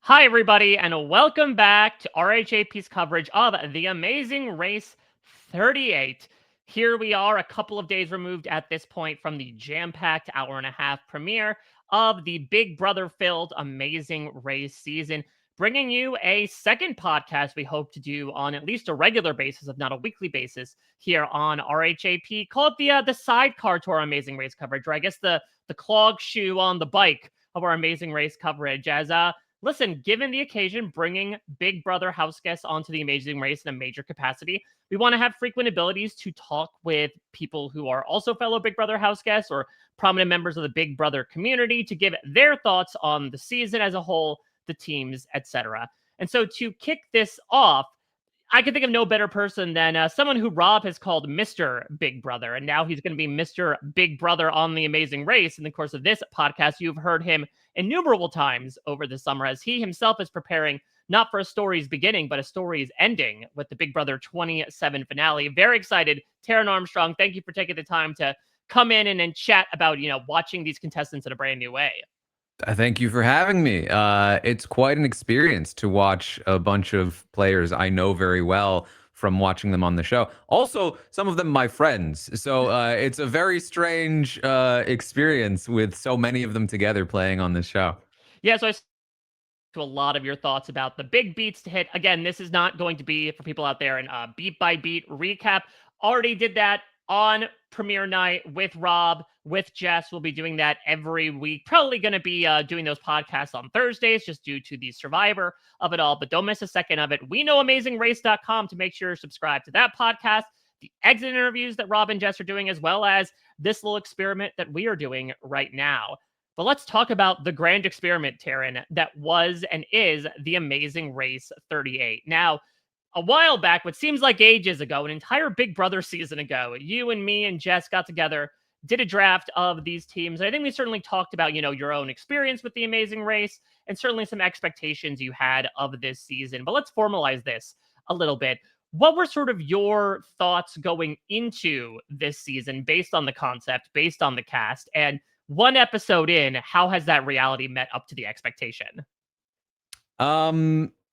Hi, everybody, and welcome back to RHAP's coverage of The Amazing Race 38. Here we are, a couple of days removed at this point from the jam-packed hour-and-a-half premiere of the Big Brother-filled Amazing Race season, bringing you a second podcast we hope to do on at least a regular basis, if not a weekly basis, here on RHAP. Call it the sidecar to our Amazing Race coverage, or I guess the clog shoe on the bike of our Amazing Race coverage, as listen, given the occasion, bringing Big Brother house guests onto the Amazing Race in a major capacity, we want to have frequent abilities to talk with people who are also fellow Big Brother house guests or prominent members of the Big Brother community to give their thoughts on the season as a whole, the teams, etc. And so to kick this off, I can think of no better person than someone who Rob has called Mr. Big Brother, and now he's going to be Mr. Big Brother on The Amazing Race. In the course of this podcast, you've heard him innumerable times over the summer as he himself is preparing not for a story's beginning, but a story's ending with the Big Brother 27 finale. Very excited. Taran Armstrong, thank you for taking the time to come in and chat about, watching these contestants in a brand new way. Thank you for having me. It's quite an experience to watch a bunch of players I know very well from watching them on the show. Also, some of them my friends. So it's a very strange experience with so many of them together playing on this show. Yeah, so I to a lot of your thoughts about the big beats to hit. Again, this is not going to be for people out there and beat by beat recap. Already did that on premiere night with Rob, with Jess. We'll be doing that every week. Probably going to be doing those podcasts on Thursdays just due to the survivor of it all, but don't miss a second of it. We know AmazingRace.com to make sure you're subscribed to that podcast, the exit interviews that Rob and Jess are doing, as well as this little experiment that we are doing right now. But let's talk about the grand experiment, Taran, that was and is the Amazing Race 38. Now, a while back, what seems like ages ago, an entire Big Brother season ago, you and me and Jess got together, did a draft of these teams. I think we certainly talked about, your own experience with the Amazing Race and certainly some expectations you had of this season. But let's formalize this a little bit. What were sort of your thoughts going into this season based on the concept, based on the cast, and one episode in, how has that reality met up to the expectation?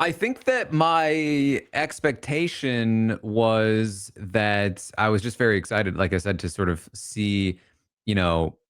I think that my expectation was that I was just very excited, like I said, to sort of see,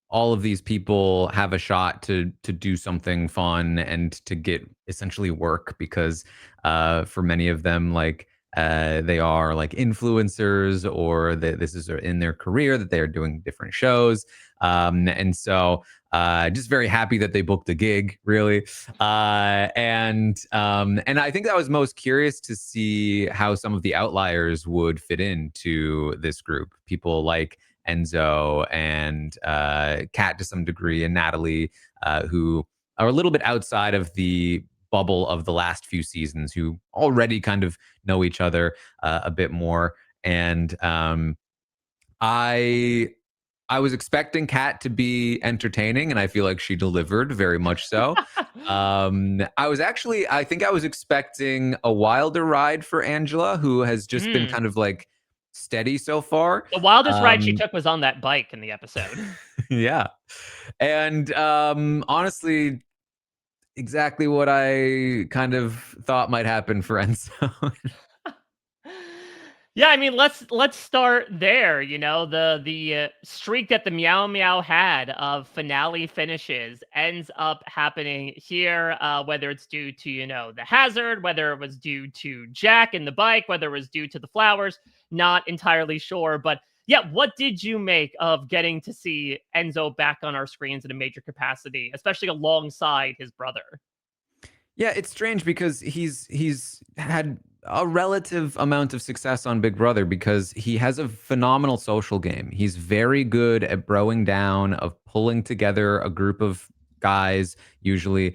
all of these people have a shot to do something fun and to get essentially work because for many of them, like they are like influencers or this is in their career that they are doing different shows. And so just very happy that they booked a gig, really. And I think I was most curious to see how some of the outliers would fit into this group. People like Enzo and Kat to some degree, and Natalie, who are a little bit outside of the bubble of the last few seasons, who already kind of know each other a bit more. And I was expecting Kat to be entertaining, and I feel like she delivered very much so. I think I was expecting a wilder ride for Angela, who has just been kind of like steady so far. The wildest ride she took was on that bike in the episode. Yeah. And honestly, exactly what I kind of thought might happen for Enzo. Yeah, I mean, let's start there. The streak that the Meow Meow had of finale finishes ends up happening here. Whether it's due to the hazard, whether it was due to Jack and the bike, whether it was due to the flowers, not entirely sure. But yeah, what did you make of getting to see Enzo back on our screens in a major capacity, especially alongside his brother? Yeah, it's strange because he's had a relative amount of success on Big Brother because he has a phenomenal social game. He's very good at broing down, of pulling together a group of guys, usually,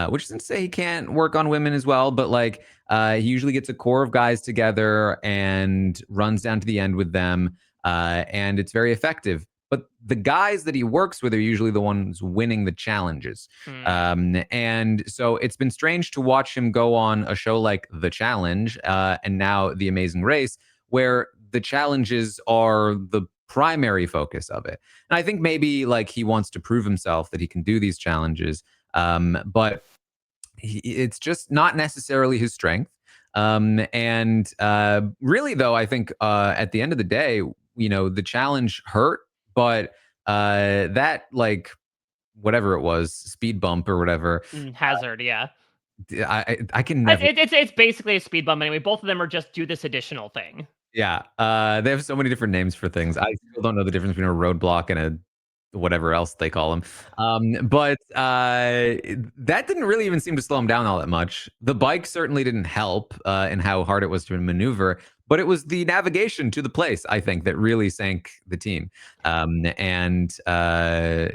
which isn't to say he can't work on women as well, but like he usually gets a core of guys together and runs down to the end with them. And it's very effective. But the guys that he works with are usually the ones winning the challenges. And so it's been strange to watch him go on a show like The Challenge and now The Amazing Race, where the challenges are the primary focus of it. And I think maybe like he wants to prove himself that he can do these challenges. But it's just not necessarily his strength. And really, though, I think at the end of the day, the challenge hurt, but that like whatever it was, speed bump or whatever, Hazard, yeah. I can never. It's basically a speed bump anyway. Both of them are just do this additional thing. Yeah, they have so many different names for things. I still don't know the difference between a roadblock and a whatever else they call them. But that didn't really even seem to slow him down all that much. The bike certainly didn't help in how hard it was to maneuver, but it was the navigation to the place, I think, that really sank the team. And at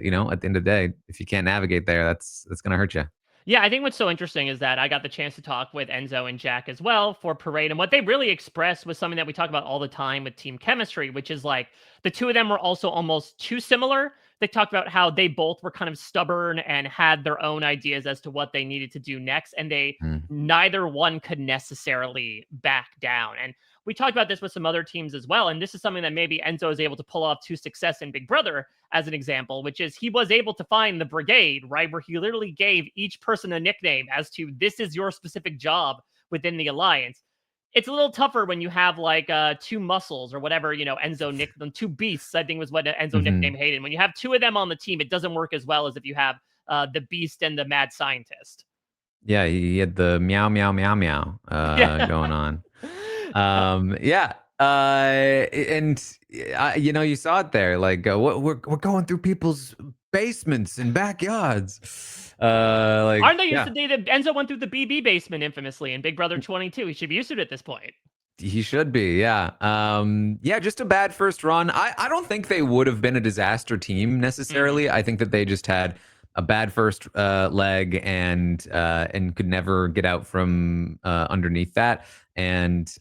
the end of the day, if you can't navigate there, that's going to hurt you. Yeah, I think what's so interesting is that I got the chance to talk with Enzo and Jack as well for Parade. And what they really expressed was something that we talk about all the time with team chemistry, which is like the two of them were also almost too similar. They talked about how they both were kind of stubborn and had their own ideas as to what they needed to do next. And they Mm. neither one could necessarily back down. And we talked about this with some other teams as well. And this is something that maybe Enzo is able to pull off to success in Big Brother as an example, which is he was able to find the brigade, right? Where he literally gave each person a nickname as to this is your specific job within the alliance. It's a little tougher when you have like two muscles or whatever, Enzo nicked them, two beasts, I think was what Enzo nicknamed Hmm. Hayden. When you have two of them on the team, it doesn't work as well as if you have the beast and the mad scientist. Yeah, he had the meow meow meow meow Yeah. going on. Yeah. And you saw it there. Like, we're going through people's basements and backyards. Aren't they used Yeah, to date? Enzo went through the BB basement infamously in Big Brother 22. He should be used to it at this point. he should be. Yeah. Yeah. Just a bad first run. I don't think they would have been a disaster team Mm. necessarily. I think that they just had a bad first leg and could never get out from underneath that. And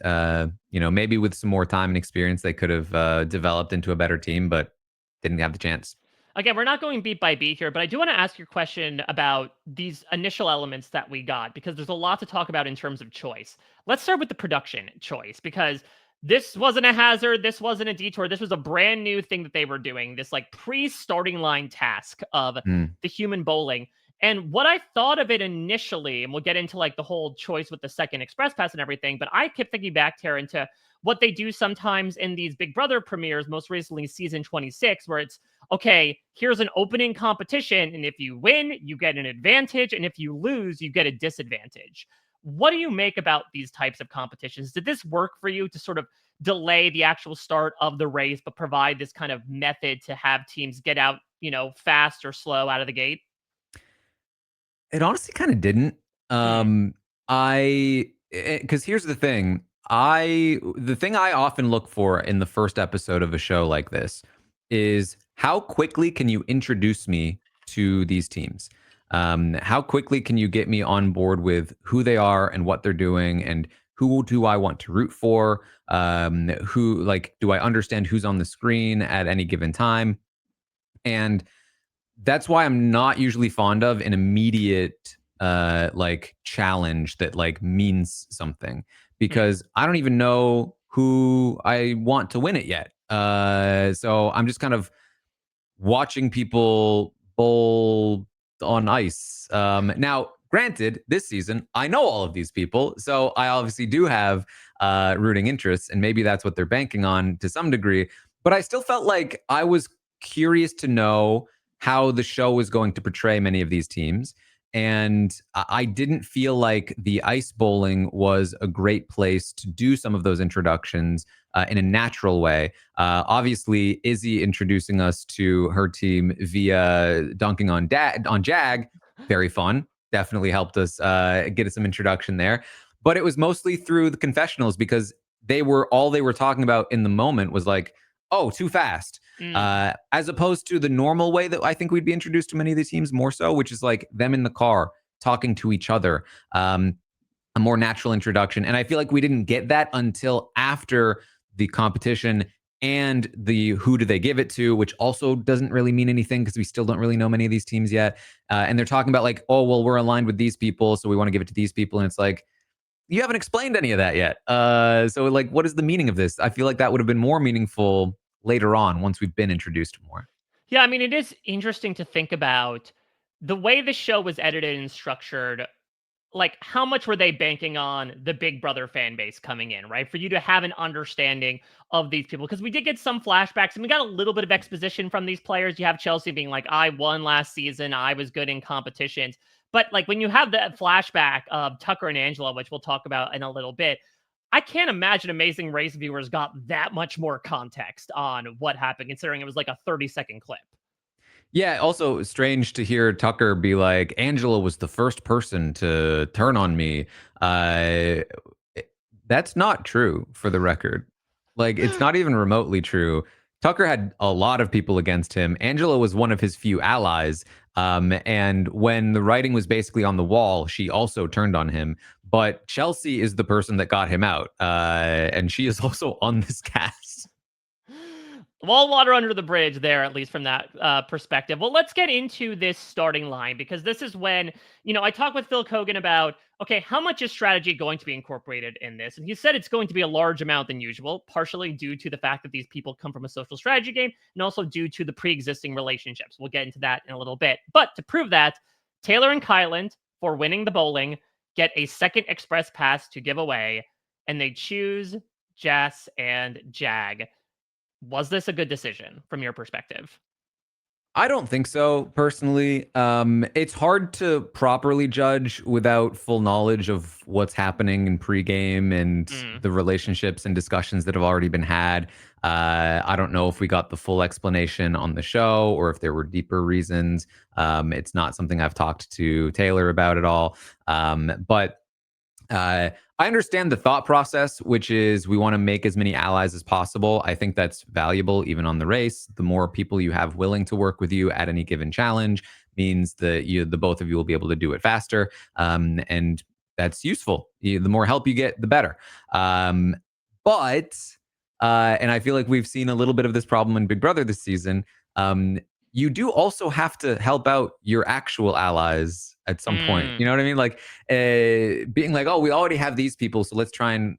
maybe with some more time and experience, they could have developed into a better team, but didn't have the chance. Again, we're not going beat by beat here, but I do want to ask your question about these initial elements that we got because there's a lot to talk about in terms of choice. Let's start with the production choice because this wasn't a hazard, this wasn't a detour, this was a brand new thing that they were doing, this like pre-starting line task of Mm. the human bowling. And what I thought of it initially, and we'll get into like the whole choice with the second express pass and everything, but I kept thinking back here into what they do sometimes in these Big Brother premieres, most recently season 26, where it's okay, here's an opening competition. And if you win, you get an advantage. And if you lose, you get a disadvantage. What do you make about these types of competitions? Did this work for you to sort of delay the actual start of the race, but provide this kind of method to have teams get out, fast or slow out of the gate? It honestly kind of didn't. Mm, I because here's the thing. The thing I often look for in the first episode of a show like this is how quickly can you introduce me to these teams? How quickly can you get me on board with who they are and what they're doing and who do I want to root for? Who like do I understand who's on the screen at any given time? And that's why I'm not usually fond of an immediate like challenge that like means something mm. because I don't even know who I want to win it yet. So I'm just kind of watching people bowl on ice. Now, granted, this season I know all of these people, so I obviously do have rooting interests, and maybe that's what they're banking on to some degree. But I still felt like I was curious to know how the show was going to portray many of these teams. And I didn't feel like the ice bowling was a great place to do some of those introductions in a natural way. Obviously, Izzy introducing us to her team via dunking on Jag, very fun. Definitely helped us get us some introduction there. But it was mostly through the confessionals because they were talking about in the moment was like, oh, too fast. Mm. As opposed to the normal way that I think we'd be introduced to many of these teams more so, which is like them in the car talking to each other. A more natural introduction. And I feel like we didn't get that until after the competition and the who do they give it to, which also doesn't really mean anything because we still don't really know many of these teams yet. And they're talking about like, oh, well, we're aligned with these people, so we want to give it to these people. And it's like, you haven't explained any of that yet. So like, what is the meaning of this? I feel like that would have been more meaningful later on once we've been introduced more. Yeah, I mean, it is interesting to think about the way the show was edited and structured. like how much were they banking on the Big Brother fan base coming in, right? For you to have an understanding of these people. Because we did get some flashbacks and we got a little bit of exposition from these players. You have Chelsea being like, I won last season, I was good in competitions. But like when you have that flashback of Tucker and Angela, which we'll talk about in a little bit, I can't imagine Amazing Race viewers got that much more context on what happened, considering it was like a 30-second clip. Yeah, also strange to hear Tucker be like, Angela was the first person to turn on me. Uh, that's not true for the record. Like, it's not even remotely true. Tucker had a lot of people against him. Angela was one of his few allies. And when the writing was basically on the wall, she also turned on him. But Chelsea is the person that got him out. And she is also on this cast. Wall water under the bridge there, at least from that perspective. Well, let's get into this starting line because this is when, I talked with Phil Kogan about, okay, how much is strategy going to be incorporated in this? And he said it's going to be a large amount than usual, partially due to the fact that these people come from a social strategy game and also due to the pre existing relationships. We'll get into that in a little bit. But to prove that, Taylor and Kyland, for winning the bowling, get a second express pass to give away, and they choose Jess and Jag. Was this a good decision from your perspective? I don't think so, personally. It's hard to properly judge without full knowledge of what's happening in pregame and Mm. the relationships and discussions that have already been had. I don't know if we got the full explanation on the show or if there were deeper reasons. It's not something I've talked to Taylor about at all. But I understand the thought process, which is we want to make as many allies as possible. I think that's valuable even on the race. The more people you have willing to work with you at any given challenge means that the both of you will be able to do it faster, and that's useful. The more help you get, the better. But and I feel like we've seen a little bit of this problem in Big Brother this season. You do also have to help out your actual allies at some point. You Mm. know what I mean? Like being like, oh, we already have these people, so let's try and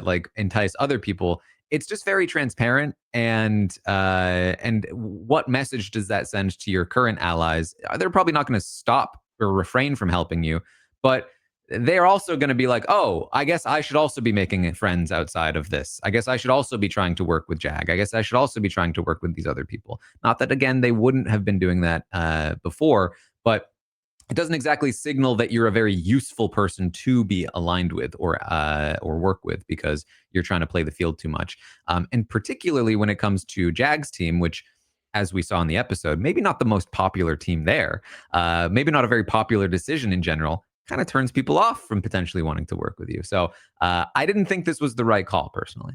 like entice other people. It's just very transparent, and what message does that send to your current allies? They're probably not going to stop or refrain from helping you, but they're also going to be like, oh, I guess I should also be making friends outside of this. I guess I should also be trying to work with Jag. I guess I should also be trying to work with these other people. Not that, again, they wouldn't have been doing that before, but it doesn't exactly signal that you're a very useful person to be aligned with or work with because you're trying to play the field too much. And particularly when it comes to Jag's team, which, as we saw in the episode, maybe not the most popular team there, maybe not a very popular decision in general, kind of turns people off from potentially wanting to work with you. So I didn't think this was the right call, personally.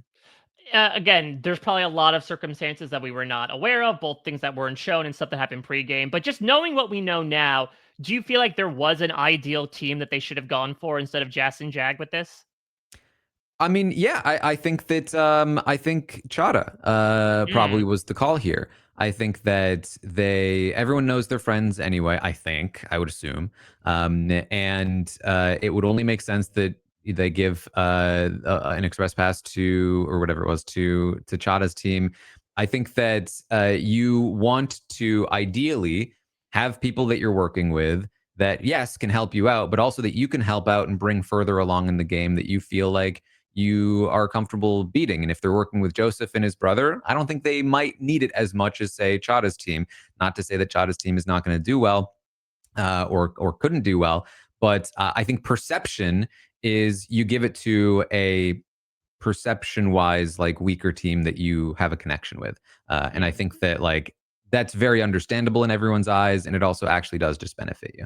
Again, there's probably a lot of circumstances that we were not aware of, both things that weren't shown and stuff that happened pregame. But just knowing what we know now, do you feel like there was an ideal team that they should have gone for instead of Jess and Jag with this? I mean, yeah, I think that I think Chada probably Mm. was the call here. I think that everyone knows their friends anyway. I would assume, and it would only make sense that they give an express pass to or whatever it was to Chada's team. I think that you want to ideally have people that you're working with that yes can help you out, but also that you can help out and bring further along in the game that you feel like you are comfortable beating. And if they're working with Joseph and his brother, I don't think they might need it as much as, say, Chada's team. Not to say that Chada's team is not going to do well or couldn't do well, but I think perception is you give it to a perception wise like weaker team that you have a connection with, and I Mm. think that like that's very understandable in everyone's eyes, and it also actually does just benefit you.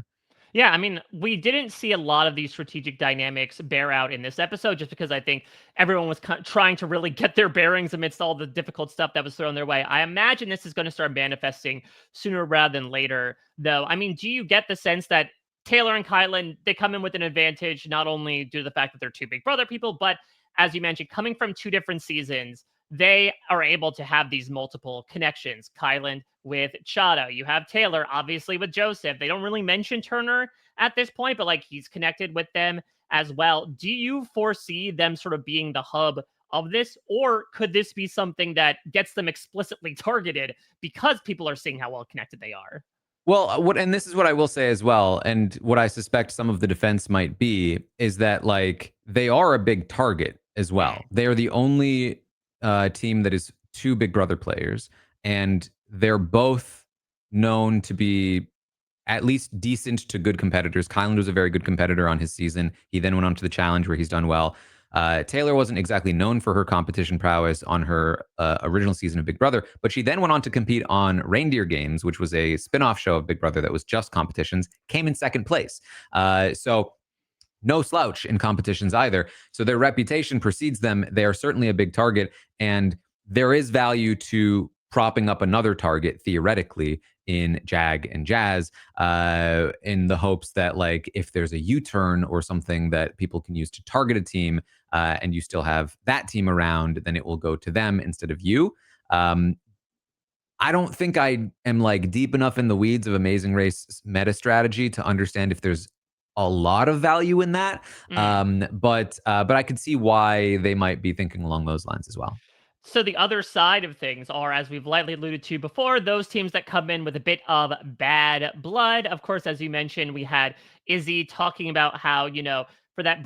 Yeah, I mean, we didn't see a lot of these strategic dynamics bear out in this episode just because I think everyone was trying to really get their bearings amidst all the difficult stuff that was thrown their way. I imagine this is going to start manifesting sooner rather than later, though. I mean, do you get the sense that Taylor and Kylan, they come in with an advantage, not only due to the fact that they're two Big Brother people, but as you mentioned, coming from two different seasons, they are able to have these multiple connections. Kylan with Chada. You have Taylor, obviously, with Joseph. They don't really mention Turner at this point, but like he's connected with them as well. Do you foresee them sort of being the hub of this, or could this be something that gets them explicitly targeted because people are seeing how well connected they are? Well, and this is what I will say as well, and what I suspect some of the defense might be is that like they are a big target as Mm, well. They are the only team that is two Big Brother players, and they're both known to be at least decent to good competitors. Kylan was a very good competitor on his season. He then went on to the challenge where he's done well. Taylor wasn't exactly known for her competition prowess on her original season of Big Brother, but she then went on to compete on Reindeer Games, which was a spin-off show of Big Brother that was just competitions, came in second place. So no slouch in competitions either. So their reputation precedes them. They are certainly a big target, and there is value to propping up another target theoretically in Jag and Jazz, in the hopes that like if there's a U-turn or something that people can use to target a team, and you still have that team around, then it will go to them instead of you. Um, I don't think I am like deep enough in the weeds of Amazing Race meta strategy to understand if there's a lot of value in that. mm. But I could see why they might be thinking along those lines as well. So the other side of things are, as we've lightly alluded to before, those teams that come in with a bit of bad blood. Of course, as you mentioned, we had Izzy talking about how, for that,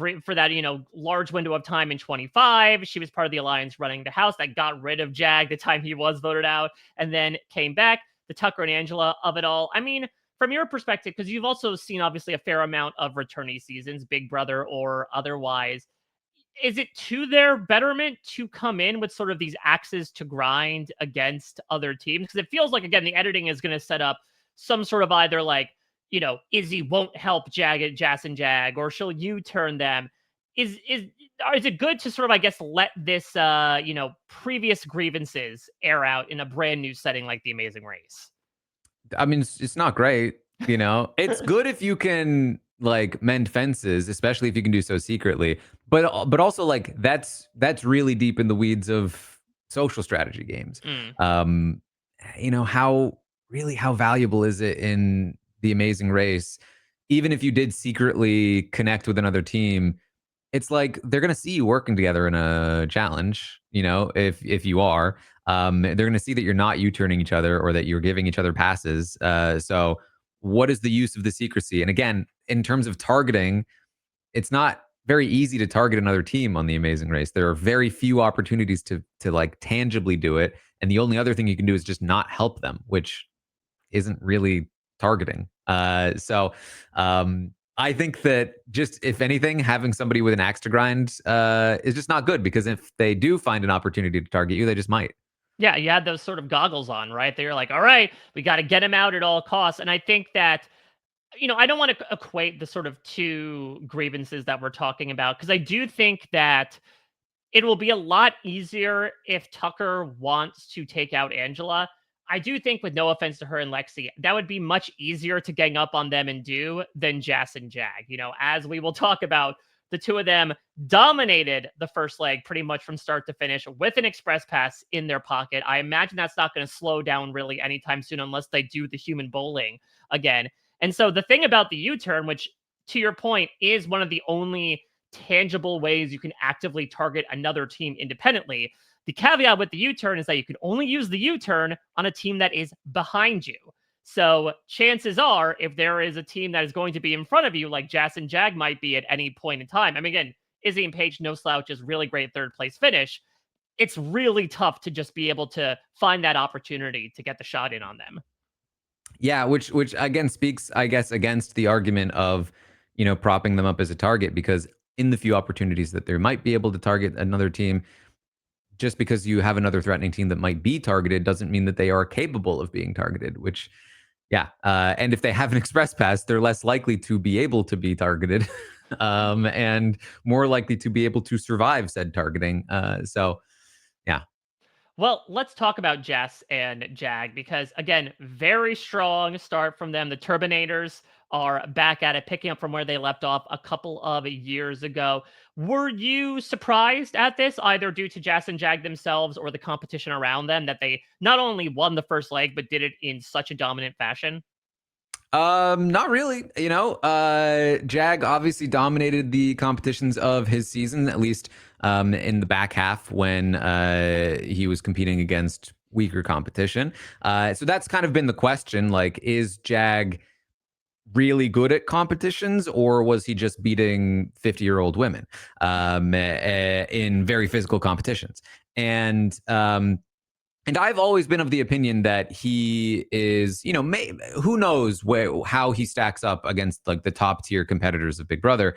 large window of time in 25, she was part of the alliance running the house that got rid of Jag the time he was voted out and then came back. The Tucker and Angela of it all. I mean, from your perspective, because you've also seen obviously a fair amount of returnee seasons, Big Brother or otherwise, is it to their betterment to come in with sort of these axes to grind against other teams? Because it feels like, again, the editing is going to set up some sort of either like, Izzy won't help Jazz and Jag, or she'll U-turn them. Is it good to sort of, I guess, let this previous grievances air out in a brand new setting like The Amazing Race? I mean, it's not great, you know. It's good if you can like mend fences, especially if you can do so secretly. But also like that's really deep in the weeds of social strategy games. Mm. Um, how valuable is it in the Amazing Race? Even if you did secretly connect with another team, it's like they're gonna see you working together in a challenge. You know, if you are, they're gonna see that you're not U-turning each other or that you're giving each other passes. So, what is the use of the secrecy? And again, in terms of targeting, it's not very easy to target another team on the Amazing Race. There are very few opportunities to like tangibly do it, and the only other thing you can do is just not help them, which isn't really targeting. I think that just if anything, having somebody with an axe to grind is just not good, because if they do find an opportunity to target you, they just might. Yeah, you had those sort of goggles on, right? They're like, all right, we got to get him out at all costs. And I think that, I don't want to equate the sort of two grievances that we're talking about, because I do think that it will be a lot easier if Tucker wants to take out Angela. I do think, with no offense to her and Lexi, that would be much easier to gang up on them and do than Jess and Jag. As we will talk about, the two of them dominated the first leg pretty much from start to finish with an express pass in their pocket. I imagine that's not going to slow down really anytime soon unless they do the human bowling again. And so the thing about the U-turn, which to your point is one of the only tangible ways you can actively target another team independently. The caveat with the U-turn is that you can only use the U-turn on a team that is behind you. So chances are, if there is a team that is going to be in front of you, like Jazz and Jag might be at any point in time. I mean, again, Izzy and Paige, no slouches, really great third place finish. It's really tough to just be able to find that opportunity to get the shot in on them. Yeah, which again speaks, I guess, against the argument of, propping them up as a target, because in the few opportunities that they might be able to target another team, just because you have another threatening team that might be targeted doesn't mean that they are capable of being targeted, which, yeah. And if they have an express pass, they're less likely to be able to be targeted, and more likely to be able to survive said targeting. So, yeah. Well, let's talk about Jess and Jag because, again, very strong start from them. The Turbinators are back at it, picking up from where they left off a couple of years ago. Were you surprised at this, either due to Jess and Jag themselves or the competition around them, that they not only won the first leg, but did it in such a dominant fashion? Not really. Jag obviously dominated the competitions of his season, at least in the back half when he was competing against weaker competition. So that's kind of been the question. Like, is Jag really good at competitions, or was he just beating 50-year-old women in very physical competitions? And I've always been of the opinion that he is, who knows how he stacks up against like the top tier competitors of Big Brother.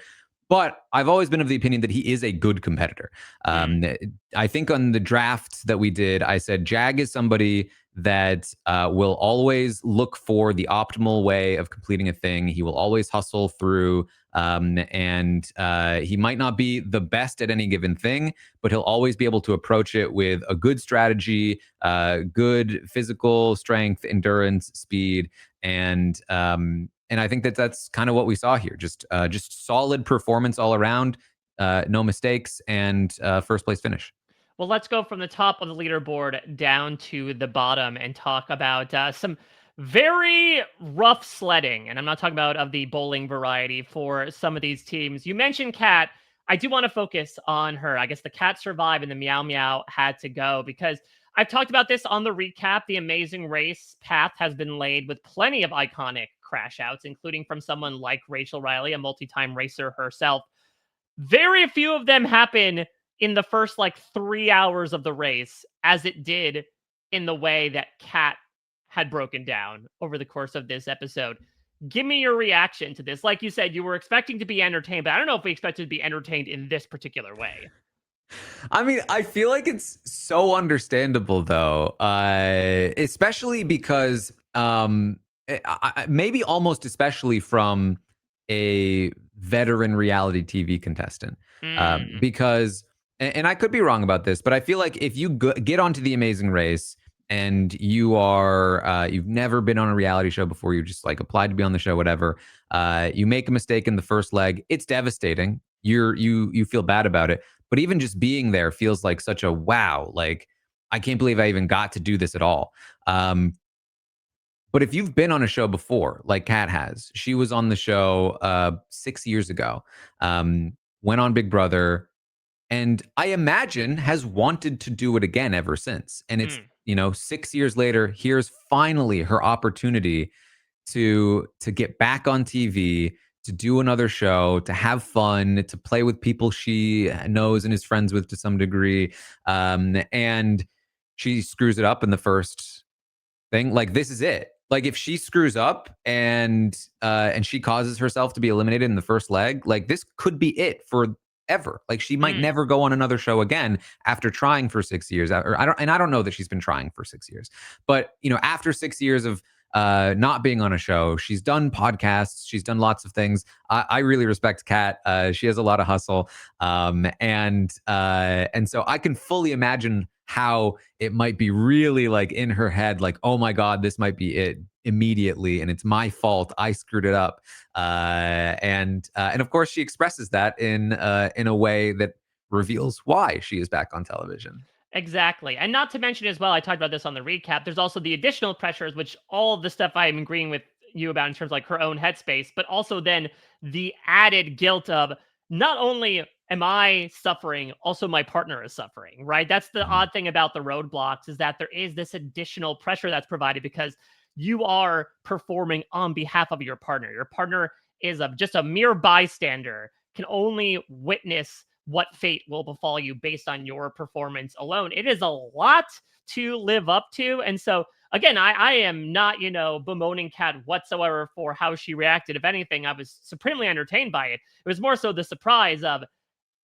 But I've always been of the opinion that he is a good competitor. I think on the draft that we did, I said Jag is somebody that will always look for the optimal way of completing a thing. He will always hustle through, and he might not be the best at any given thing, but he'll always be able to approach it with a good strategy, good physical strength, endurance, speed, and I think that that's kind of what we saw here. Just solid performance all around, no mistakes, and first place finish. Well, let's go from the top of the leaderboard down to the bottom and talk about some very rough sledding. And I'm not talking about of the bowling variety for some of these teams. You mentioned Kat. I do want to focus on her. I guess the Cat survived and the Meow Meow had to go because I've talked about this on the recap. The Amazing Race path has been laid with plenty of iconic crash outs, including from someone like Rachel Riley, a multi-time racer herself. Very few of them happen in the first like 3 hours of the race, as it did in the way that Kat had broken down over the course of this episode. Give me your reaction to this. Like you said, you were expecting to be entertained, but I don't know if we expected to be entertained in this particular way. I mean, I feel like it's so understandable though, especially because maybe almost especially from a veteran reality TV contestant, Mm, because and I could be wrong about this, but I feel like if you get onto The Amazing Race and you've never been on a reality show before, you just like applied to be on the show, whatever, you make a mistake in the first leg, it's devastating. You feel bad about it, but even just being there feels like such a wow. Like, I can't believe I even got to do this at all. But if you've been on a show before, like Kat has, she was on the show 6 years ago, went on Big Brother, and I imagine has wanted to do it again ever since. And it's, mm, 6 years later, here's finally her opportunity to get back on TV, to do another show, to have fun, to play with people she knows and is friends with to some degree. And she screws it up in the first thing. Like, this is it. Like, if she screws up and she causes herself to be eliminated in the first leg, like, this could be it for ever. Like, she might mm. never go on another show again after trying for 6 years. Or I don't know that she's been trying for 6 years, but after 6 years of not being on a show, she's done podcasts, she's done lots of things. I really respect Kat. She has a lot of hustle, and so I can fully imagine how it might be really like in her head, like, oh my God, this might be it immediately, and it's my fault. I screwed it up, and of course she expresses that in a way that reveals why she is back on television. Exactly. And not to mention as well, I talked about this on the recap, there's also the additional pressures, which all of the stuff I'm agreeing with you about in terms of like her own headspace, but also then the added guilt of not only am I suffering, also my partner is suffering, right? That's the Mhm. odd thing about the roadblocks is that there is this additional pressure that's provided because you are performing on behalf of your partner. Your partner is just a mere bystander, can only witness what fate will befall you based on your performance alone. It is a lot to live up to. And so, again, I am not, bemoaning Kat whatsoever for how she reacted. If anything, I was supremely entertained by it. It was more so the surprise of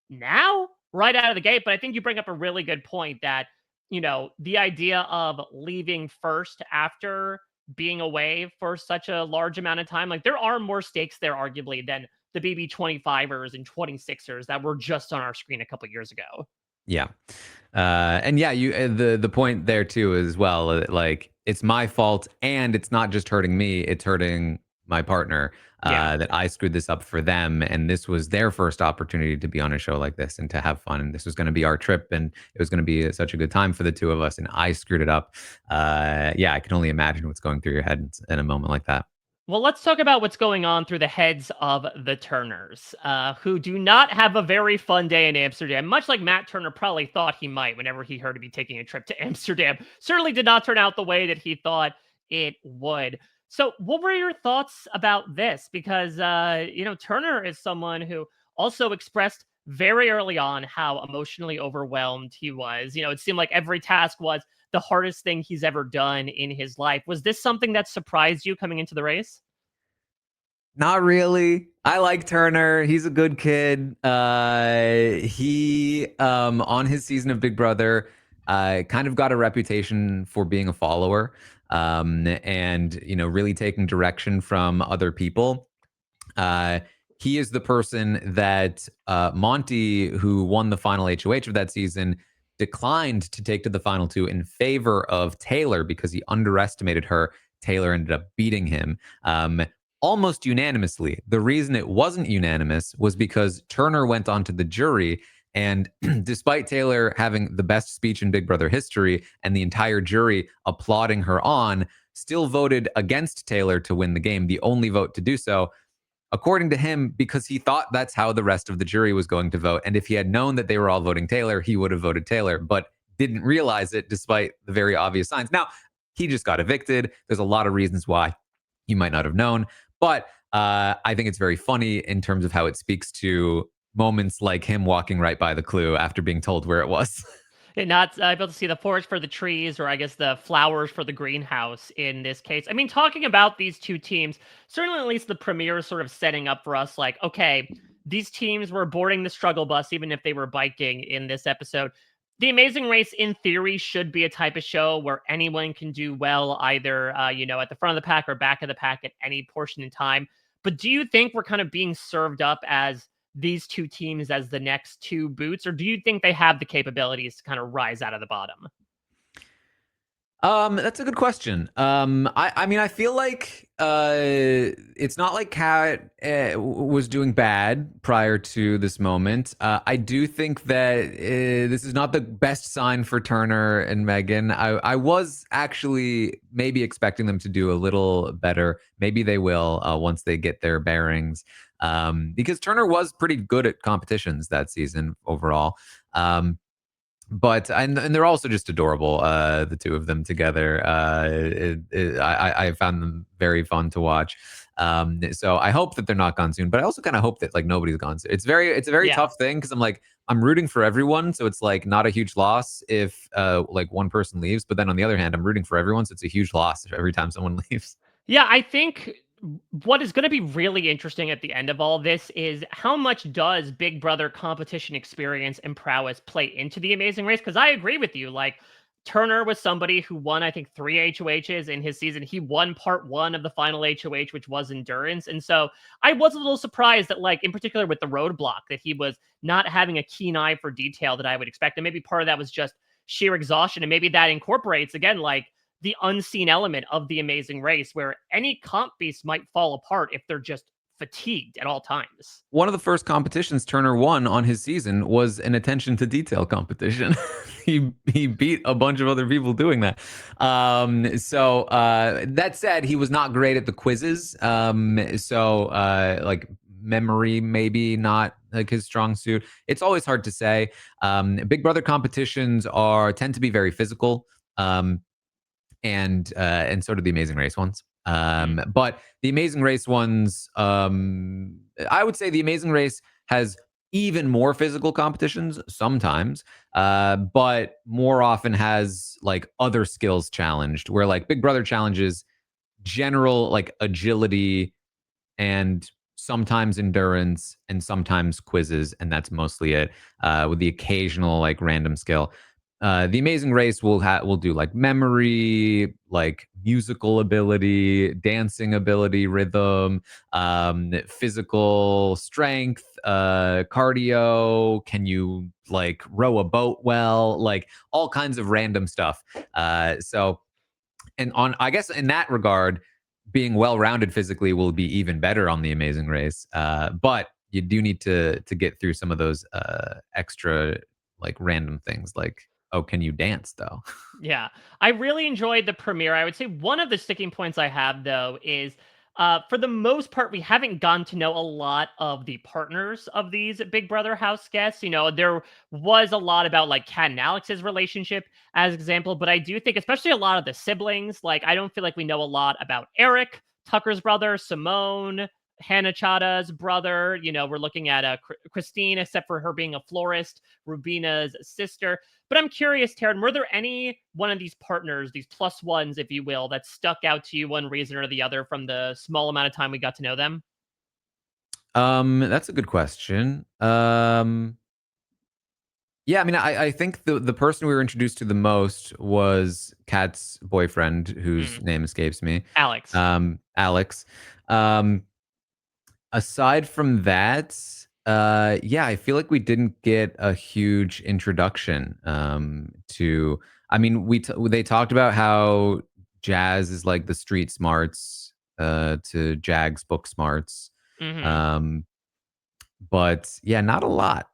now, right out of the gate. But I think you bring up a really good point that, the idea of leaving first after being away for such a large amount of time, like there are more stakes there, arguably, than the BB 25ers and 26ers that were just on our screen a couple years ago. Yeah. And yeah, you the point there too as well. Like, it's my fault, and it's not just hurting me; it's hurting my partner. Yeah. That I screwed this up for them, and this was their first opportunity to be on a show like this and to have fun. And this was going to be our trip, and it was going to be such a good time for the two of us. And I screwed it up. Yeah, I can only imagine what's going through your head in a moment like that. Well, let's talk about what's going on through the heads of the Turners, who do not have a very fun day in Amsterdam, much like Matt Turner probably thought he might whenever he heard he'd be taking a trip to Amsterdam. Certainly did not turn out the way that he thought it would. So, what were your thoughts about this? Because, Turner is someone who also expressed very early on how emotionally overwhelmed he was. It seemed like every task was the hardest thing he's ever done in his life. Was this something that surprised you coming into the race? Not really. I like Turner. He's a good kid. He on his season of Big Brother, kind of got a reputation for being a follower, and really taking direction from other people. Uh, he is the person that Monty, who won the final HOH of that season, declined to take to the final two in favor of Taylor because he underestimated her. Taylor ended up beating him. Almost unanimously. The reason it wasn't unanimous was because Turner went onto the jury, and despite Taylor having the best speech in Big Brother history and the entire jury applauding her on, still voted against Taylor to win the game, the only vote to do so, according to him, because he thought that's how the rest of the jury was going to vote. And if he had known that they were all voting Taylor, he would have voted Taylor, but didn't realize it despite the very obvious signs. Now, he just got evicted. There's a lot of reasons why he might not have known, but I think it's very funny in terms of how it speaks to moments like him walking right by the clue after being told where it was. And not able to see the forest for the trees, or I guess the flowers for the greenhouse in this case. I mean, talking about these two teams, certainly at least the premiere is sort of setting up for us like, okay, these teams were boarding the struggle bus, even if they were biking in this episode. The Amazing Race, in theory, should be a type of show where anyone can do well, either, at the front of the pack or back of the pack at any portion in time. But do you think we're kind of being served up as these two teams as the next two boots, or do you think they have the capabilities to kind of rise out of the bottom? That's a good question. I mean, I feel like it's not like Kat was doing bad prior to this moment. I do think that this is not the best sign for Turner and Megan. I was actually maybe expecting them to do a little better. Maybe they will once they get their bearings. Because Turner was pretty good at competitions that season overall. But and they're also just adorable, the two of them together. I found them very fun to watch. So I hope that they're not gone soon, but I also kind of hope that like nobody's gone soon. It's a very Yeah. tough thing because I'm rooting for everyone, so it's like not a huge loss if like one person leaves, but then on the other hand, I'm rooting for everyone, so it's a huge loss if every time someone leaves. Yeah, I think what is going to be really interesting at the end of all this is how much does Big Brother competition experience and prowess play into the Amazing Race? Because I agree with you. Like, Turner was somebody who won, I think, 3 HOHs in his season. He won part one of the final HOH, which was endurance. And so I was a little surprised that, like, in particular with the roadblock, that he was not having a keen eye for detail that I would expect. And maybe part of that was just sheer exhaustion. And maybe that incorporates, again, like, the unseen element of the Amazing Race, where any comp beast might fall apart if they're just fatigued at all times. One of the first competitions Turner won on his season was an attention to detail competition. He beat a bunch of other people doing that. So that said, he was not great at the quizzes. Like memory maybe not like his strong suit. It's always hard to say. Big Brother competitions tend to be very physical. And so do the Amazing Race ones. Mhm. But the Amazing Race ones, I would say the Amazing Race has even more physical competitions sometimes, but more often has like other skills challenged. Where like Big Brother challenges general like agility and sometimes endurance and sometimes quizzes, and that's mostly it. With the occasional like random skill. The Amazing Race will do like memory, like musical ability, dancing ability, rhythm, physical strength, cardio. Can you like row a boat well? Like all kinds of random stuff. So and on I guess in that regard, being well rounded physically will be even better on the Amazing Race. But you do need to get through some of those extra like random things like, oh, can you dance though? Yeah, I really enjoyed the premiere. I would say one of the sticking points I have, though, is For the most part, we haven't gotten to know a lot of the partners of these Big Brother house guests. You know, there was a lot about like Kat and Alex's relationship as example, but I do think, especially a lot of the siblings, like I don't feel like we know a lot about Eric, Tucker's brother, Simone, Hannah Chada's brother. You know, we're looking at Christine, except for her being a florist, Rubina's sister. But I'm curious, Taran, were there any one of these partners, these plus ones, if you will, that stuck out to you one reason or the other from the small amount of time we got to know them? That's a good question. Yeah, I mean, I think the person we were introduced to the most was Kat's boyfriend, whose Mm, name escapes me, Alex. Alex. Um, Aside from that, yeah, I feel like we didn't get a huge introduction to. I mean, they talked about how Jazz is like the street smarts to Jag's book smarts, Hmm. um, but yeah, not a lot.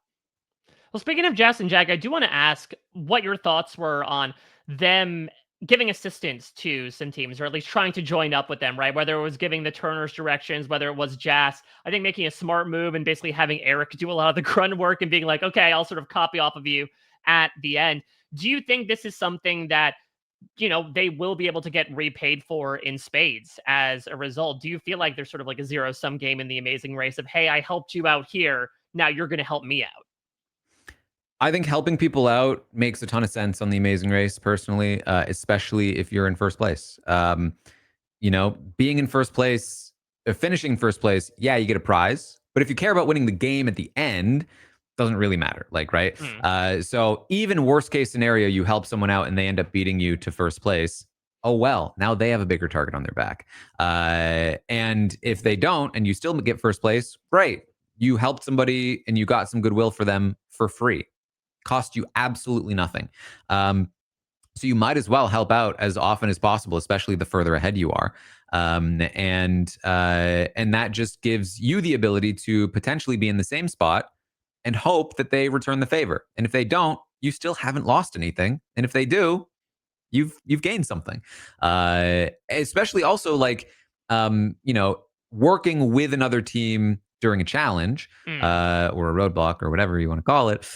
Well, speaking of Jess and Jack, I do want to ask what your thoughts were on them giving assistance to some teams, or at least trying to join up with them, right? Whether it was giving the Turners directions, whether it was Jazz, I think making a smart move and basically having Eric do a lot of the grunt work and being like, okay, I'll sort of copy off of you at the end. Do you think this is something that, you know, they will be able to get repaid for in spades as a result? Do you feel like there's sort of like a zero sum game in the Amazing Race of, hey, I helped you out here, now you're going to help me out? I think helping people out makes a ton of sense on The Amazing Race, personally, especially if you're in first place. You know, being in first place, finishing first place, yeah, you get a prize. But if you care about winning the game at the end, doesn't really matter. Like, right? Hmm. So even worst case scenario, you help someone out and they end up beating you to first place. Oh well, now they have a bigger target on their back. And if they don't, and you still get first place, great. You helped somebody and you got some goodwill for them for free. Cost you absolutely nothing. So you might as well help out as often as possible, especially the further ahead you are. And that just gives you the ability to potentially be in the same spot and hope that they return the favor. And if they don't, you still haven't lost anything. And if they do, you've gained something. Especially also like you know, working with another team during a challenge Hmm. or a roadblock or whatever you want to call it.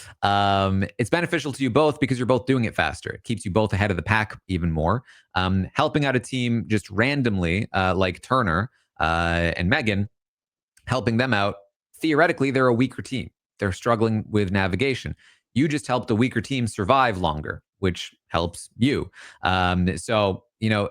It's beneficial to you both because you're both doing it faster. It keeps you both ahead of the pack even more. Helping out a team just randomly, like Turner and Megan, helping them out, theoretically, they're a weaker team. They're struggling with navigation. You just helped a weaker team survive longer, which helps you. So, you know,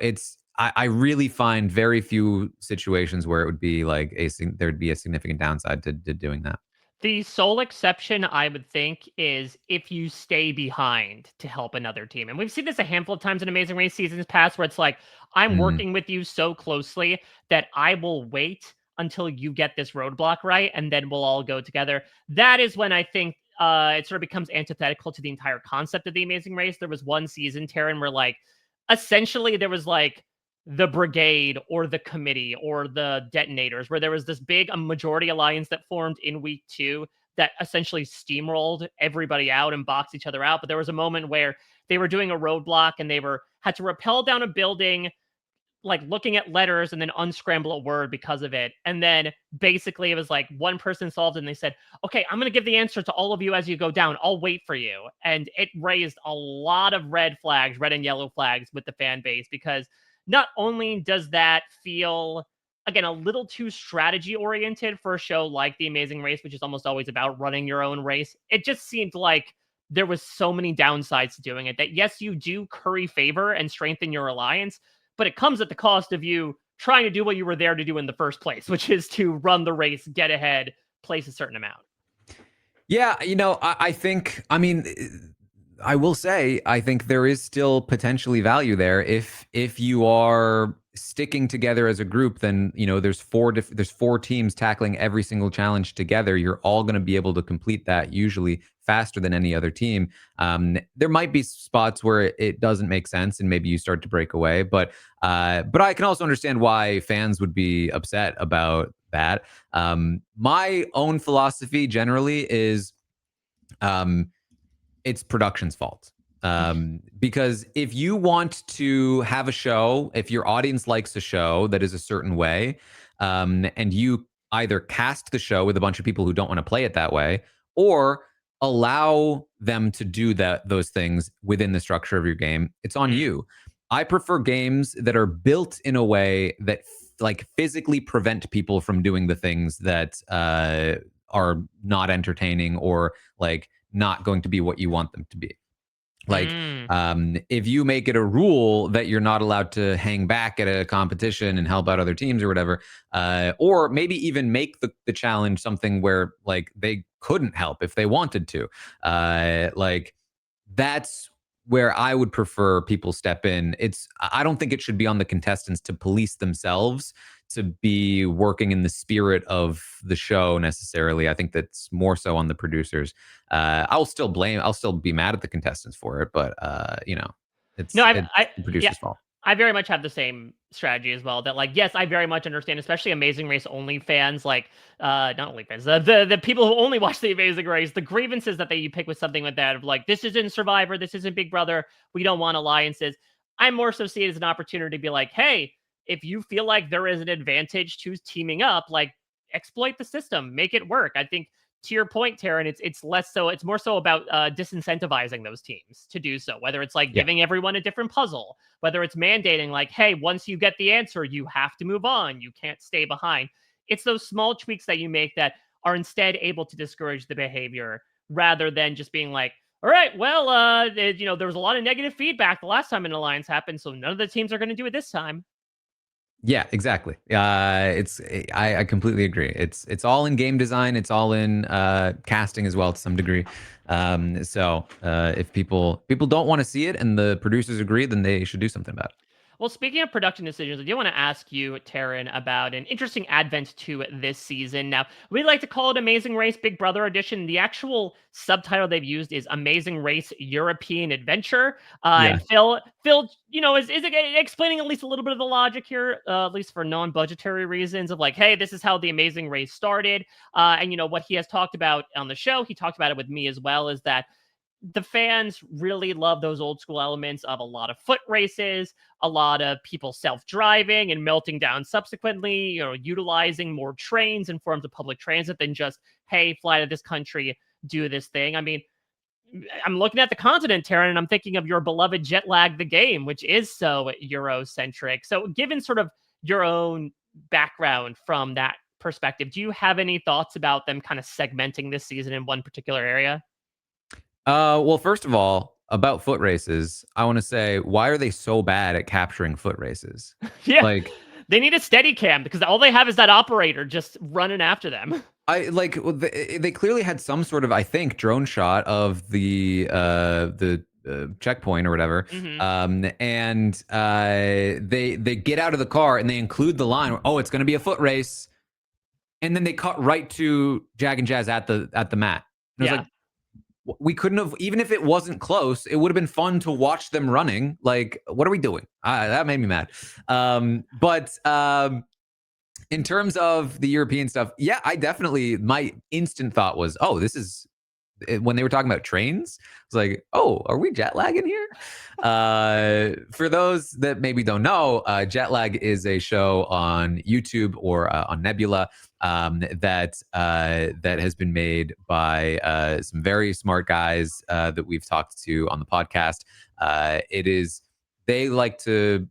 I really find very few situations where it would be like there'd be a significant downside to doing that. The sole exception, I would think, is if you stay behind to help another team. And we've seen this a handful of times in Amazing Race seasons past where it's like, I'm Mm, working with you so closely that I will wait until you get this roadblock right, and then we'll all go together. That is when I think it sort of becomes antithetical to the entire concept of the Amazing Race. There was one season, Taryn, where like essentially there was like the brigade or the committee or the detonators, where there was this big majority alliance that formed in week 2 that essentially steamrolled everybody out and boxed each other out. But there was a moment where they were doing a roadblock and they were had to rappel down a building, like looking at letters and then unscramble a word because of it. And then basically it was like one person solved it and they said, okay, I'm going to give the answer to all of you as you go down. I'll wait for you. And it raised a lot of red flags, red and yellow flags with the fan base, because not only does that feel, again, a little too strategy oriented for a show like The Amazing Race, which is almost always about running your own race, it just seemed like there was so many downsides to doing it that yes, you do curry favor and strengthen your alliance, but it comes at the cost of you trying to do what you were there to do in the first place, which is to run the race, get ahead, place a certain amount. yeah, you know, I think, I mean, I will say, I think there is still potentially value there if you are sticking together as a group. Then you know there's four teams tackling every single challenge together. You're all going to be able to complete that usually faster than any other team. There might be spots where it doesn't make sense and maybe you start to break away, but I can also understand why fans would be upset about that. My own philosophy generally is. Um, it's production's fault. Because if you want to have a show, if your audience likes a show that is a certain way, and you either cast the show with a bunch of people who don't want to play it that way, or allow them to do those things within the structure of your game, it's on you. I prefer games that are built in a way that like physically prevent people from doing the things that are not entertaining or like not going to be what you want them to be. Like, Mm. if you make it a rule that you're not allowed to hang back at a competition and help out other teams or whatever, or maybe even make the challenge something where like they couldn't help if they wanted to, like that's where I would prefer people step in. I don't think it should be on the contestants to police themselves to be working in the spirit of the show necessarily. I think that's more so on the producers. I'll still be mad at the contestants for it, but No, it's the yeah, producers' fault. I very much have the same strategy as well. That like, yes, I very much understand, especially Amazing Race only fans, like, not only fans, the people who only watch the Amazing Race, the grievances that you pick with something like that of like, this isn't Survivor, this isn't Big Brother, we don't want alliances. I more so see it as an opportunity to be like, hey, if you feel like there is an advantage to teaming up, like, exploit the system, make it work. I think to your point, Taran, it's less so. It's more so about disincentivizing those teams to do so. Whether it's like Yeah. giving everyone a different puzzle, whether it's mandating like, hey, once you get the answer, you have to move on. You can't stay behind. It's those small tweaks that you make that are instead able to discourage the behavior rather than just being like, all right, well, there was a lot of negative feedback the last time an alliance happened, so none of the teams are going to do it this time. Yeah, exactly. I completely agree. It's all in game design. It's all in casting as well to some degree. If people don't want to see it and the producers agree, then they should do something about it. Well, speaking of production decisions, I do want to ask you, Taran, about an interesting advent to this season. Now, we like to call it Amazing Race Big Brother Edition. The actual subtitle they've used is Amazing Race European Adventure. Yeah. And Phil, is explaining at least a little bit of the logic here, at least for non-budgetary reasons of like, hey, this is how the Amazing Race started. And what he has talked about on the show, he talked about it with me as well, is that the fans really love those old school elements of a lot of foot races, a lot of people self-driving and melting down subsequently, utilizing more trains and forms of public transit than just, hey, fly to this country, do this thing. I mean, I'm looking at the continent, Taran, and I'm thinking of your beloved Jet Lag the Game, which is so Eurocentric. So given sort of your own background from that perspective, do you have any thoughts about them kind of segmenting this season in one particular area? Well, first of all, about foot races, I want to say, why are they so bad at capturing foot races? Yeah. Like, They need a steady cam because all they have is that operator just running after them. they clearly had some sort of, I think, drone shot of the checkpoint or whatever. Hmm. And they get out of the car and they include the line, oh, it's going to be a foot race, and then they cut right to Jag and Jess at the mat. And I was Yeah. like, we couldn't have, even if it wasn't close, it would have been fun to watch them running. Like, what are we doing? That made me mad. But in terms of the European stuff, yeah, my instant thought was, oh, this is when they were talking about trains. It's like, oh, are we jet lagging here? For those that maybe don't know, Jet Lag is a show on YouTube or on Nebula that has been made by some very smart guys that we've talked to on the podcast. They like to,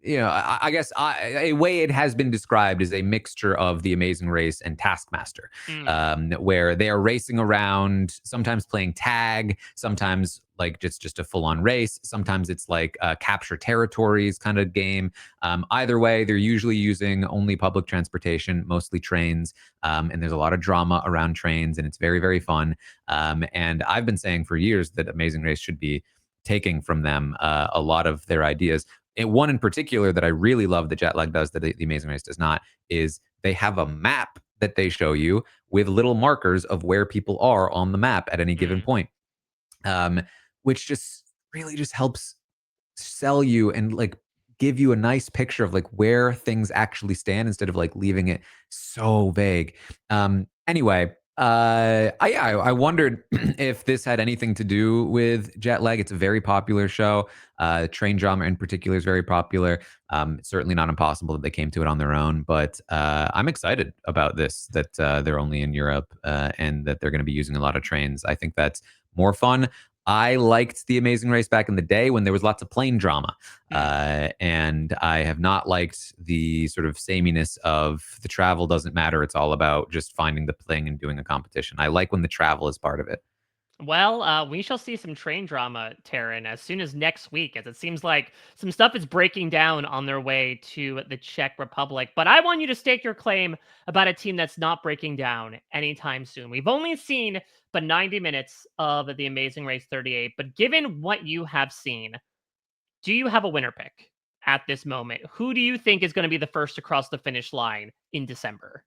I guess a way it has been described is a mixture of The Amazing Race and Taskmaster, Mm. where they are racing around, sometimes playing tag, sometimes like just a full on race. Sometimes it's like a capture territories kind of game. Either way, they're usually using only public transportation, mostly trains. And there's a lot of drama around trains, and it's very, very fun. And I've been saying for years that Amazing Race should be taking from them a lot of their ideas. And one in particular that I really love that Jet Lag does that the Amazing Race does not is they have a map that they show you with little markers of where people are on the map at any given Mm. point, which just really just helps sell you and like give you a nice picture of like where things actually stand instead of like leaving it so vague. Anyway, I wondered if this had anything to do with jet lag. It's a very popular show. Train drama in particular is very popular. It's certainly not impossible that they came to it on their own, but I'm excited about this. That they're only in Europe and that they're going to be using a lot of trains. I think that's more fun. I liked The Amazing Race back in the day when there was lots of plane drama. And I have not liked the sort of sameness of the travel doesn't matter. It's all about just finding the thing and doing a competition. I like when the travel is part of it. Well, we shall see some train drama, Taran, as soon as next week, as it seems like some stuff is breaking down on their way to the Czech Republic. But I want you to stake your claim about a team that's not breaking down anytime soon. We've only seen but 90 minutes of The Amazing Race 38, but given what you have seen, do you have a winner pick at this moment? Who do you think is going to be the first to cross the finish line in December?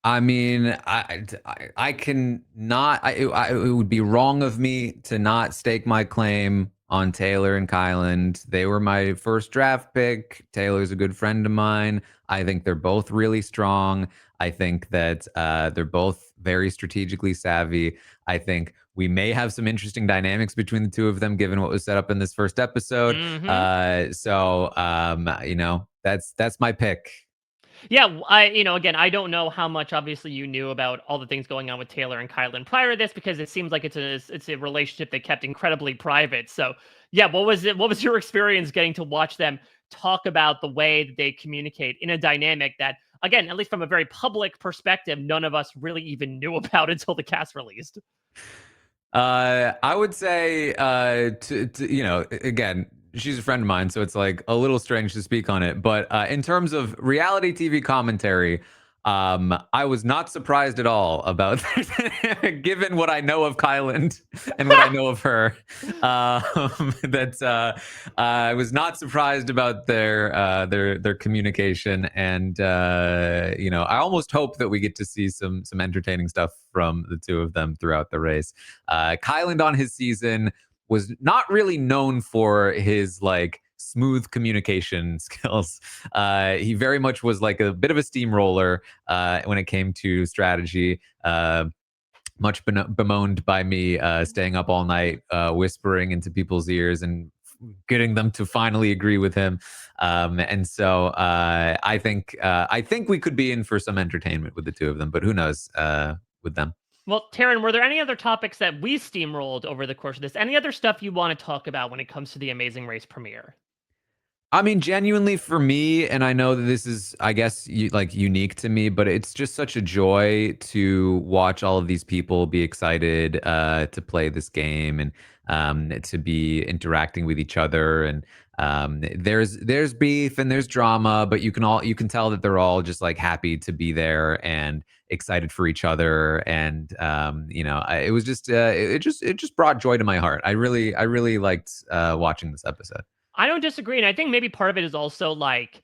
I mean, I can not. It would be wrong of me to not stake my claim on Taylor and Kyland. They were my first draft pick. Taylor's a good friend of mine. I think they're both really strong. I think that they're both very strategically savvy. I think we may have some interesting dynamics between the two of them, given what was set up in this first episode. Hmm. That's my pick. Yeah, again, I don't know how much obviously you knew about all the things going on with Taylor and Kylan prior to this because it seems like it's a relationship they kept incredibly private. So, yeah, what was it? What was your experience getting to watch them talk about the way that they communicate in a dynamic that, again, at least from a very public perspective, none of us really even knew about until the cast released? I would say, again, she's a friend of mine, so it's like a little strange to speak on it. But in terms of reality TV commentary, I was not surprised at all about given what I know of Kyland and what I know of her. That I was not surprised about their communication, and I almost hope that we get to see some entertaining stuff from the two of them throughout the race. Kyland on his season was not really known for his like smooth communication skills. He very much was like a bit of a steamroller when it came to strategy. Much bemoaned by me staying up all night, whispering into people's ears and getting them to finally agree with him. And so I think we could be in for some entertainment with the two of them, but who knows with them. Well, Taryn, were there any other topics that we steamrolled over the course of this? Any other stuff you want to talk about when it comes to the Amazing Race premiere? I mean, genuinely for me, and I know that this is, I guess, like unique to me, but it's just such a joy to watch all of these people be excited to play this game and to be interacting with each other. And there's beef and there's drama, but you can tell that they're all just like happy to be there and excited for each other. And it was just it just brought joy to my heart. I really liked watching this episode. I don't disagree. And I think maybe part of it is also like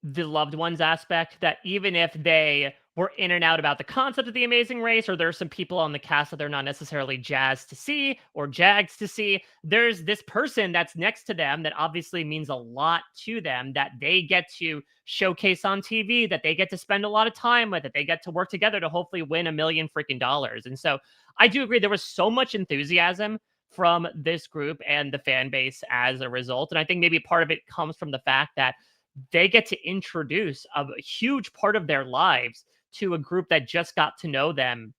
the loved ones aspect that even if they were in and out about the concept of the Amazing Race, or there's some people on the cast that they're not necessarily jazzed to see or jags to see, there's this person that's next to them that obviously means a lot to them that they get to showcase on TV, that they get to spend a lot of time with, that they get to work together to hopefully win $1 million. And so I do agree there was so much enthusiasm from this group and the fan base as a result. And I think maybe part of it comes from the fact that they get to introduce a huge part of their lives to a group that just got to know them,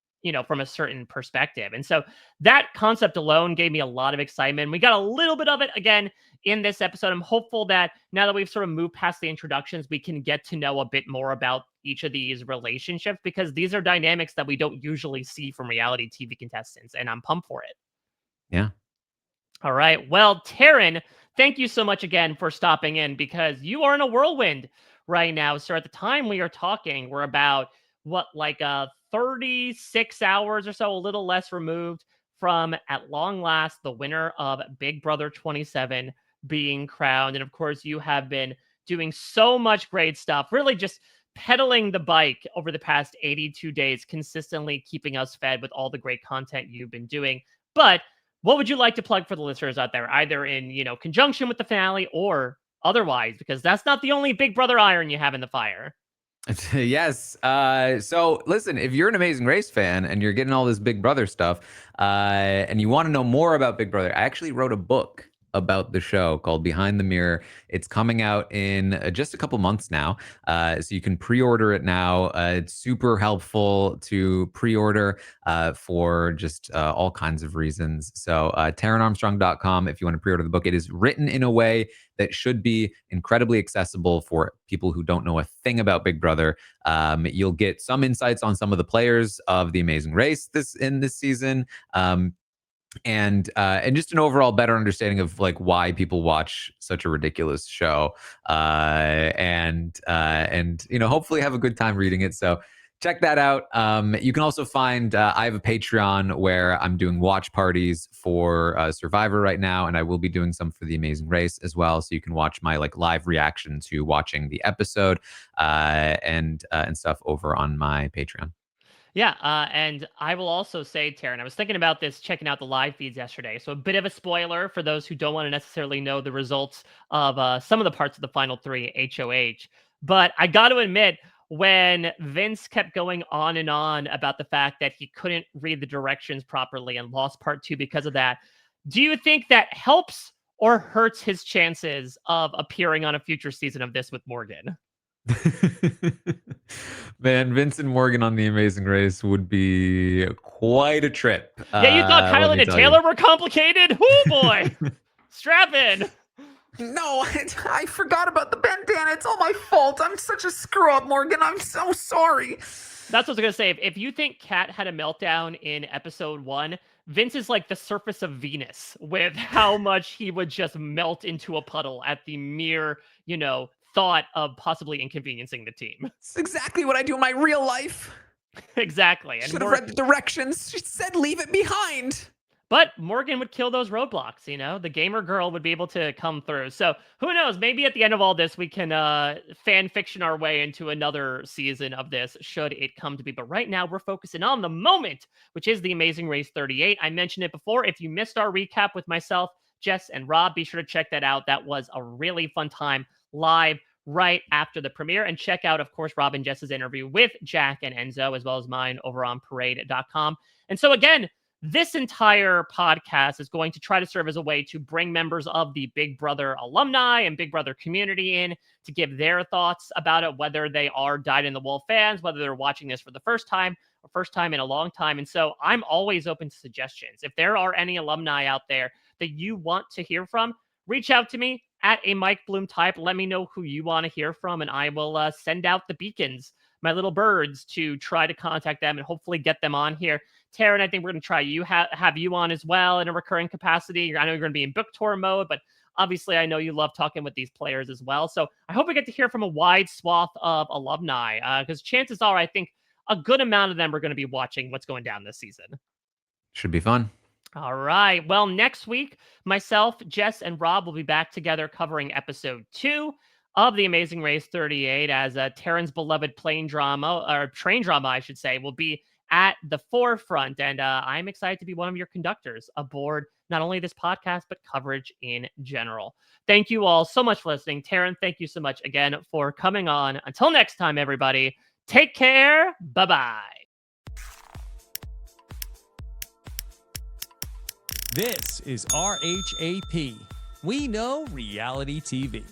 from a certain perspective. And so that concept alone gave me a lot of excitement. We got a little bit of it again in this episode. I'm hopeful that now that we've sort of moved past the introductions, we can get to know a bit more about each of these relationships because these are dynamics that we don't usually see from reality TV contestants. And I'm pumped for it. Yeah. All right. Well, Taryn, thank you so much again for stopping in because you are in a whirlwind right now. So at the time we are talking, we're about like 36 hours or so, a little less removed from at long last the winner of Big Brother 27 being crowned. And of course, you have been doing so much great stuff, really just pedaling the bike over the past 82 days, consistently keeping us fed with all the great content you've been doing. But what would you like to plug for the listeners out there, either in, conjunction with the finale or otherwise? Because that's not the only Big Brother iron you have in the fire. Yes. So listen, if you're an Amazing Race fan and you're getting all this Big Brother stuff, and you want to know more about Big Brother, I actually wrote a book about the show called Behind the Mirror. It's coming out in just a couple months now. So you can pre-order it now. It's super helpful to pre-order for just all kinds of reasons. So TaranArmstrong.com if you want to pre-order the book. It is written in a way that should be incredibly accessible for people who don't know a thing about Big Brother. You'll get some insights on some of the players of the Amazing Race this season. And just an overall better understanding of like why people watch such a ridiculous show, and hopefully have a good time reading it. So check that out. You can also find I have a Patreon where I'm doing watch parties for Survivor right now, and I will be doing some for The Amazing Race as well. So you can watch my like live reaction to watching the episode and stuff over on my Patreon. Yeah, and I will also say, Taryn, I was thinking about this, checking out the live feeds yesterday. So a bit of a spoiler for those who don't want to necessarily know the results of some of the parts of the final three HOH. But I got to admit, when Vince kept going on and on about the fact that he couldn't read the directions properly and lost part two because of that, do you think that helps or hurts his chances of appearing on a future season of this with Morgan? Man, Vincent Morgan on The Amazing Race would be quite a trip. Yeah, you thought Let Kylan me and tell you. Taylor were complicated? Oh boy. Strap in. No, I forgot about the bandana. It's all my fault. I'm such a screw up, Morgan. I'm so sorry. That's what I was gonna say. If you think Kat had a meltdown in episode one, Vince is like the surface of Venus with how much he would just melt into a puddle at the mere, thought of possibly inconveniencing the team. It's exactly what I do in my real life. Exactly. And Should have read the directions. She said leave it behind. But Morgan would kill those roadblocks, the gamer girl would be able to come through. So who knows? Maybe at the end of all this, we can fan fiction our way into another season of this, should it come to be. But right now, we're focusing on the moment, which is the Amazing Race 38. I mentioned it before. If you missed our recap with myself, Jess, and Rob, be sure to check that out. That was a really fun time live right after the premiere. And check out, of course, Rob and Jess's interview with Jack and Enzo, as well as mine over on parade.com. And so, again, this entire podcast is going to try to serve as a way to bring members of the Big Brother alumni and Big Brother community in to give their thoughts about it, whether they are dyed-in-the-wool fans, whether they're watching this for the first time or first time in a long time. And so I'm always open to suggestions. If there are any alumni out there that you want to hear from, reach out to me at a Mike Bloom type. Let me know who you want to hear from, and I will send out the beacons, my little birds, to try to contact them and hopefully get them on here. Taran, I think we're going to try have you on as well in a recurring capacity. I know you're going to be in book tour mode, but obviously I know you love talking with these players as well. So I hope we get to hear from a wide swath of alumni, because chances are I think a good amount of them are going to be watching what's going down this season. Should be fun. All right. Well, next week, myself, Jess, and Rob will be back together covering episode 2 of The Amazing Race 38, as Taran's beloved train drama, I should say, will be at the forefront. And I'm excited to be one of your conductors aboard not only this podcast, but coverage in general. Thank you all so much for listening. Taran, thank you so much again for coming on. Until next time, everybody, take care. Bye-bye. This is RHAP. We know reality TV.